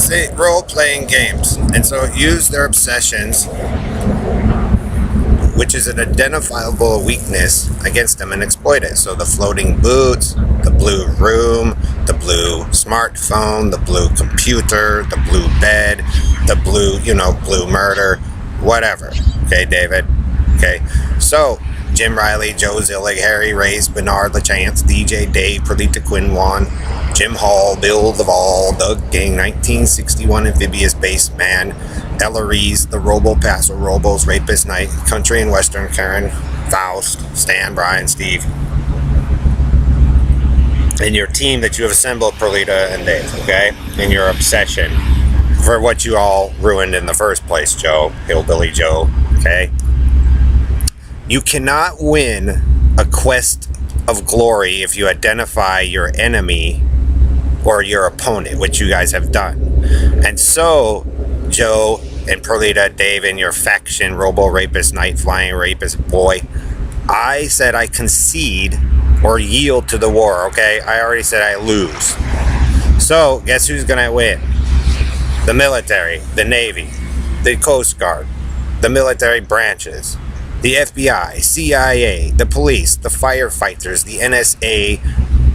say role-playing games, and so use their obsessions, which is an identifiable weakness, against them and exploit it. So the floating boots, the blue room, the blue smartphone, the blue computer, the blue bed, the blue, blue murder, whatever. Okay, David? Okay, so Jim Riley, Joe Zillig, Harry Race, Bernard LaChance, DJ Dave, Perlita Quinwan, Jim Hall, Bill Duvall, Doug Gang, 1961 Amphibious Bassman, Ella Reese, the Robo Paso Robos, Rapist Night, Country and Western Karen, Faust, Stan, Brian, Steve, and your team that you have assembled, Perlita and Dave, okay? And your obsession for what you all ruined in the first place, Joe, Hillbilly Joe, okay? You cannot win a quest of glory if you identify your enemy or your opponent, which you guys have done. And so, Joe and Perlita, Dave, and your faction, Robo Rapist, Night Flying Rapist Boy, I said I concede or yield to the war, okay? I already said I lose. So, guess who's gonna win? The military, the Navy, the Coast Guard, the military branches, the FBI, CIA, the police, the firefighters, the NSA,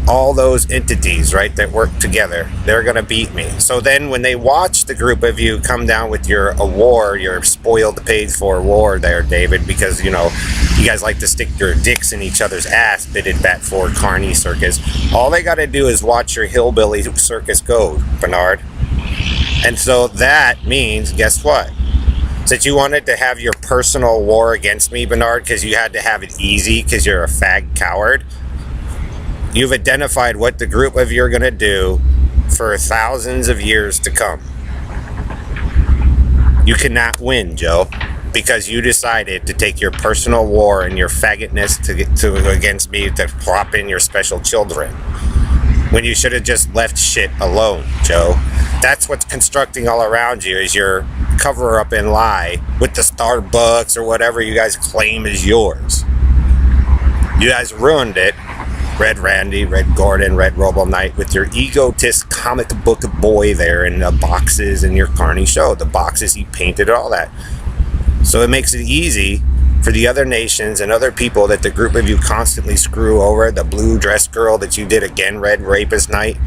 all those entities, right, that work together, they're going to beat me. So then when they watch the group of you come down with your war, your spoiled paid for war there, David, because, you guys like to stick your dicks in each other's ass, bidded bat for Carney Circus. All they got to do is watch your hillbilly circus go, Bernard. And so that means, guess what? Since you wanted to have your personal war against me, Bernard, because you had to have it easy because you're a fag coward, you've identified what the group of you are going to do for thousands of years to come. You cannot win, Joe, because you decided to take your personal war and your faggotness against me to plop in your special children, when you should have just left shit alone, Joe. That's what's constructing all around you, is your cover up and lie with the Starbucks or whatever you guys claim is yours. You guys ruined it. Red Randy, Red Gordon, Red Robo Knight, with your egotist comic book boy there in the boxes in your Carney show. The boxes he painted, all that. So it makes it easy for the other nations and other people that the group of you constantly screw over. The blue dress girl that you did again, Red Rapist Night,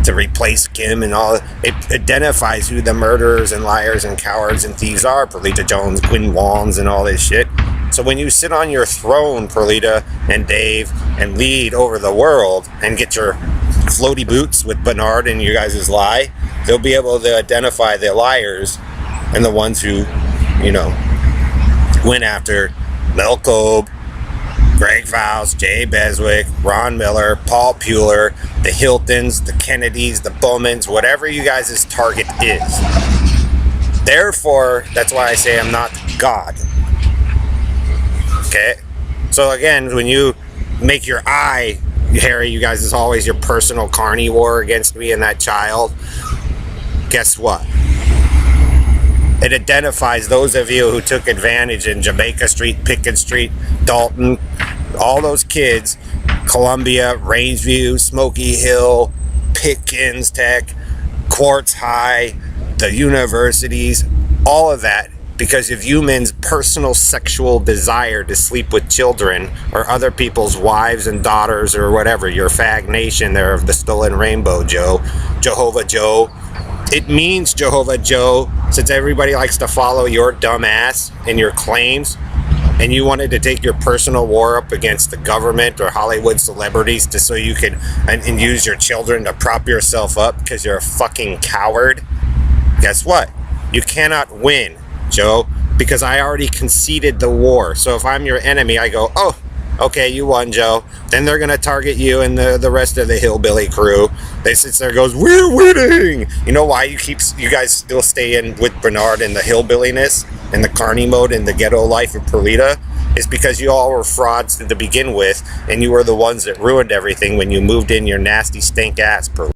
to replace Kim and all. It identifies who the murderers and liars and cowards and thieves are. Perlita Jones, Quinn Wands, and all this shit. So when you sit on your throne, Perlita and Dave, and lead over the world and get your floaty boots with Bernard and you guys' lie, they'll be able to identify the liars and the ones who, went after Mel Kobe, Greg Faust, Jay Beswick, Ron Miller, Paul Puller, the Hiltons, the Kennedys, the Bowmans, whatever you guys' target is. Therefore, that's why I say I'm not God. Okay? So again, when you make your eye, Harry, you guys, is always your personal Carney war against me and that child, guess what? It identifies those of you who took advantage in Jamaica Street, Pickett Street, Dalton, all those kids, Columbia, Rangeview, Smoky Hill, Pickens Tech, Quartz High, the universities, all of that, because of humans' personal sexual desire to sleep with children or other people's wives and daughters or whatever. Your fag nation there of the stolen rainbow, Joe. Jehovah Joe. It means Jehovah Joe, since everybody likes to follow your dumb ass and your claims, and you wanted to take your personal war up against the government or Hollywood celebrities just so you could and use your children to prop yourself up because you're a fucking coward. Guess what? You cannot win, Joe, because I already conceded the war. So if I'm your enemy, I go, oh, okay, you won, Joe. Then they're going to target you and the rest of the hillbilly crew. They sit there and goes, we're winning. You know why you guys still stay in with Bernard and the hillbilliness and the Carney mode and the ghetto life of Perlita? Is because you all were frauds to begin with, and you were the ones that ruined everything when you moved in your nasty stink ass, Perlita.